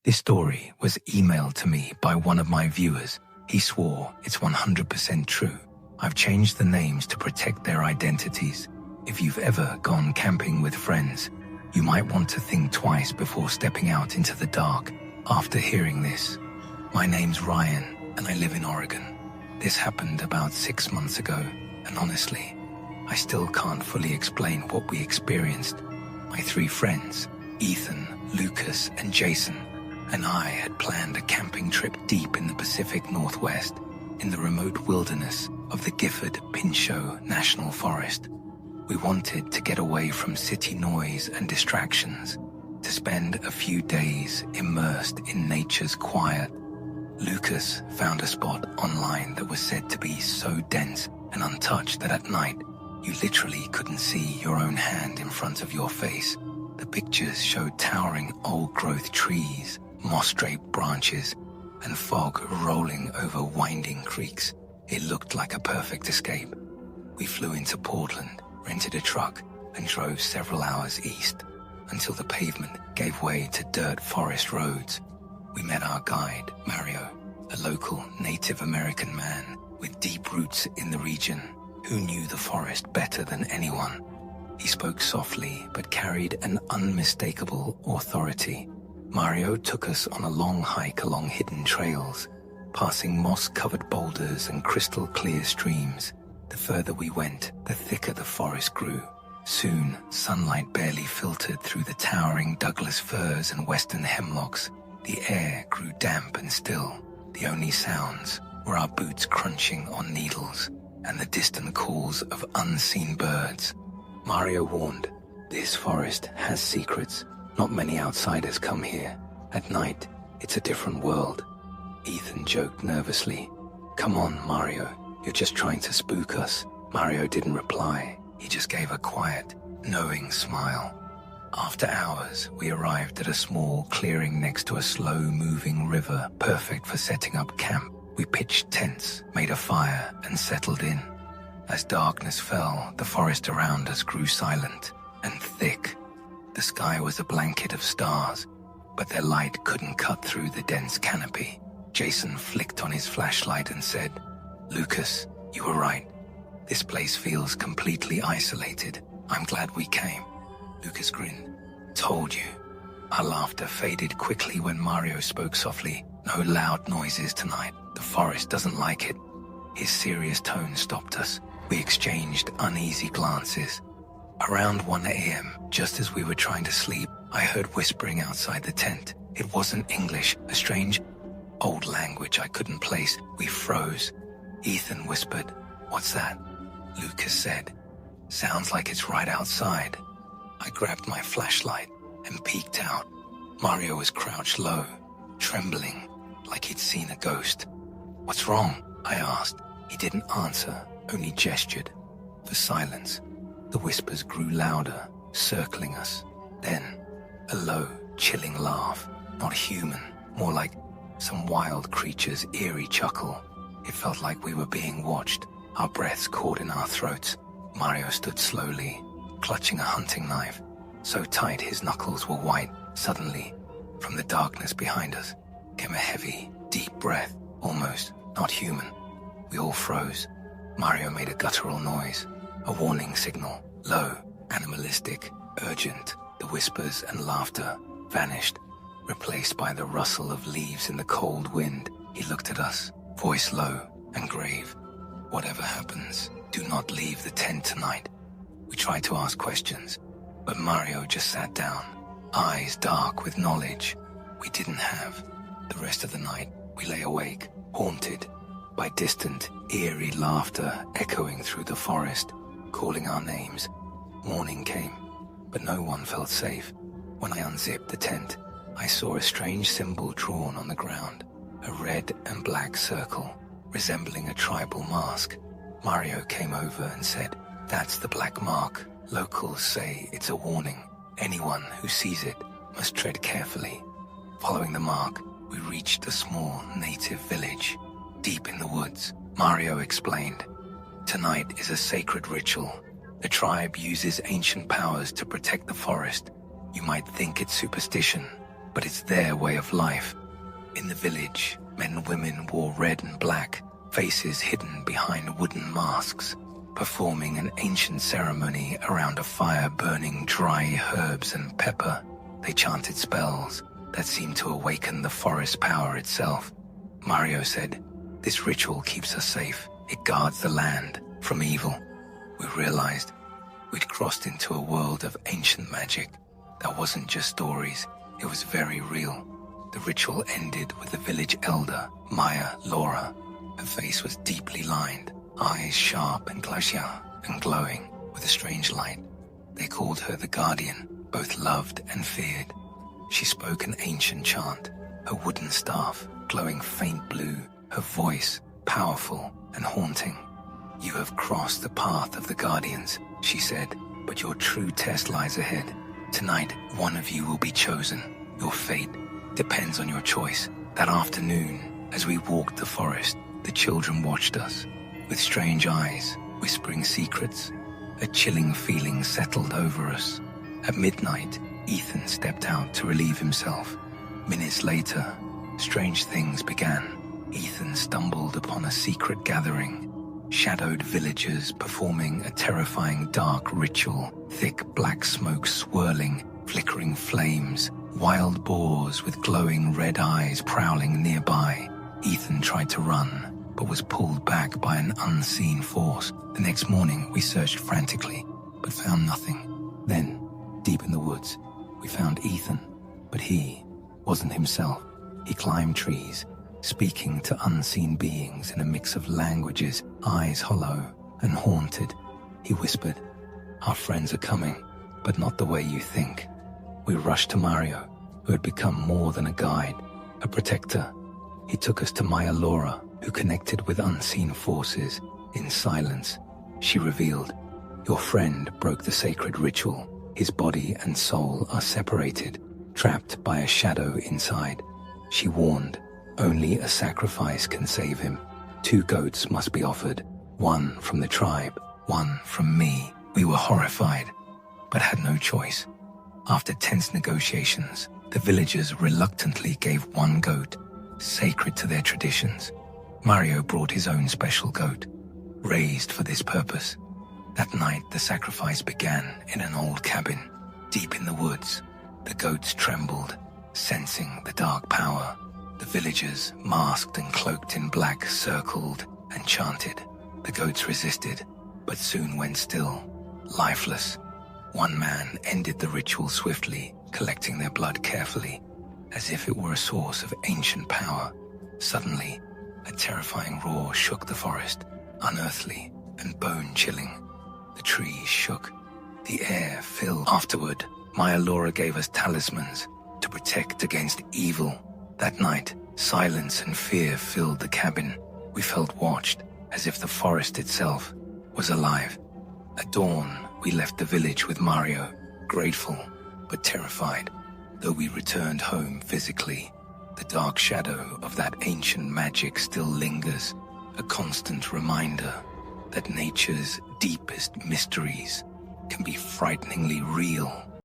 This story was emailed to me by one of my viewers. He swore it's 100% true. I've changed the names to protect their identities. If you've ever gone camping with friends, you might want to think twice before stepping out into the dark after hearing this. My name's Ryan, and I live in Oregon. This happened about 6 months ago, and honestly, I still can't fully explain what we experienced. My 3 friends, Ethan, Lucas, and Jason, and I had planned a camping trip deep in the Pacific Northwest, in the remote wilderness of the Gifford-Pinchot National Forest. We wanted to get away from city noise and distractions, to spend a few days immersed in nature's quiet. Lucas found a spot online that was said to be so dense and untouched that at night, you literally couldn't see your own hand in front of your face. The pictures showed towering old-growth trees, moss-draped branches, and fog rolling over winding creeks. It looked like a perfect escape. We flew into Portland, rented a truck, and drove several hours east until the pavement gave way to dirt forest roads. We met our guide, Mario, a local Native American man with deep roots in the region who knew the forest better than anyone. He spoke softly but carried an unmistakable authority. Mario took us on a long hike along hidden trails, passing moss-covered boulders and crystal-clear streams. The further we went, the thicker the forest grew. Soon, sunlight barely filtered through the towering Douglas firs and western hemlocks. The air grew damp and still. The only sounds were our boots crunching on needles and the distant calls of unseen birds. Mario warned, "This forest has secrets. Not many outsiders come here. At night, it's a different world." Ethan joked nervously, "Come on, Mario, you're just trying to spook us." Mario didn't reply. He just gave a quiet, knowing smile. After hours, we arrived at a small clearing next to a slow-moving river, perfect for setting up camp. We pitched tents, made a fire, and settled in. As darkness fell, the forest around us grew silent and thick. The sky was a blanket of stars, but their light couldn't cut through the dense canopy. Jason flicked on his flashlight and said, "Lucas, you were right. This place feels completely isolated. I'm glad we came." Lucas grinned. "Told you." Our laughter faded quickly when Mario spoke softly. "No loud noises tonight. The forest doesn't like it." His serious tone stopped us. We exchanged uneasy glances. Around 1 a.m., just as we were trying to sleep, I heard whispering outside the tent. It wasn't English, a strange, old language I couldn't place. We froze. Ethan whispered, "What's that?" Lucas said, "Sounds like it's right outside." I grabbed my flashlight and peeked out. Mario was crouched low, trembling, like he'd seen a ghost. "What's wrong?" I asked. He didn't answer, only gestured. For silence. The whispers grew louder, circling us. Then, a low, chilling laugh. Not human, more like some wild creature's eerie chuckle. It felt like we were being watched, our breaths caught in our throats. Mario stood slowly, clutching a hunting knife, so tight his knuckles were white. Suddenly, from the darkness behind us, came a heavy, deep breath, almost not human. We all froze. Mario made a guttural noise, a warning signal, low, animalistic, urgent. The whispers and laughter vanished, replaced by the rustle of leaves in the cold wind. He looked at us, voice low and grave. "Whatever happens, do not leave the tent tonight." We tried to ask questions, but Mario just sat down, eyes dark with knowledge we didn't have. The rest of the night, we lay awake, haunted by distant, eerie laughter echoing through the forest, calling our names. Morning came, but no one felt safe. When I unzipped the tent, I saw a strange symbol drawn on the ground, a red and black circle, resembling a tribal mask. Mario came over and said, "That's the black mark. Locals say it's a warning. Anyone who sees it must tread carefully." Following the mark, we reached a small native village, deep in the woods. Mario explained, "Tonight is a sacred ritual. The tribe uses ancient powers to protect the forest. You might think it's superstition, but it's their way of life. In the village, men and women wore red and black, faces hidden behind wooden masks, performing an ancient ceremony around a fire burning dry herbs and pepper. They chanted spells that seemed to awaken the forest power itself. Mario said, "This ritual keeps us safe. It guards the land from evil." We realized we'd crossed into a world of ancient magic that wasn't just stories, it was very real. The ritual ended with the village elder, Maya Laura. Her face was deeply lined, eyes sharp and glowing with a strange light. They called her the Guardian, both loved and feared. She spoke an ancient chant, her wooden staff glowing faint blue, her voice powerful and haunting. "You have crossed the path of the Guardians," she said, "but your true test lies ahead. Tonight, one of you will be chosen. Your fate depends on your choice." That afternoon, as we walked the forest, the children watched us, with strange eyes, whispering secrets. A chilling feeling settled over us. At midnight, Ethan stepped out to relieve himself. Minutes later, strange things began. Ethan stumbled upon a secret gathering. Shadowed villagers performing a terrifying dark ritual, thick black smoke swirling, flickering flames, wild boars with glowing red eyes prowling nearby. Ethan tried to run, but was pulled back by an unseen force. The next morning, we searched frantically, but found nothing. Then, deep in the woods, we found Ethan, but he wasn't himself. He climbed trees, speaking to unseen beings in a mix of languages, eyes hollow and haunted. He whispered, "Our friends are coming, but not the way you think." We rushed to Mario, who had become more than a guide, a protector. He took us to Maya Laura, who connected with unseen forces. In silence, she revealed, "Your friend broke the sacred ritual. His body and soul are separated, trapped by a shadow inside." She warned, "Only a sacrifice can save him. 2 goats must be offered, one from the tribe, one from me." We were horrified, but had no choice. After tense negotiations, the villagers reluctantly gave 1 goat, sacred to their traditions. Mario brought his own special goat, raised for this purpose. That night, the sacrifice began in an old cabin, deep in the woods. The goats trembled, sensing the dark power. The villagers, masked and cloaked in black, circled and chanted. The goats resisted, but soon went still, lifeless. One man ended the ritual swiftly, collecting their blood carefully, as if it were a source of ancient power. Suddenly, a terrifying roar shook the forest, unearthly and bone-chilling. The trees shook, the air filled. Afterward, Maya Laura gave us talismans to protect against evil. That night, silence and fear filled the cabin. We felt watched, as if the forest itself was alive. At dawn, we left the village with Mario, grateful but terrified. Though we returned home physically, the dark shadow of that ancient magic still lingers, a constant reminder that nature's deepest mysteries can be frighteningly real.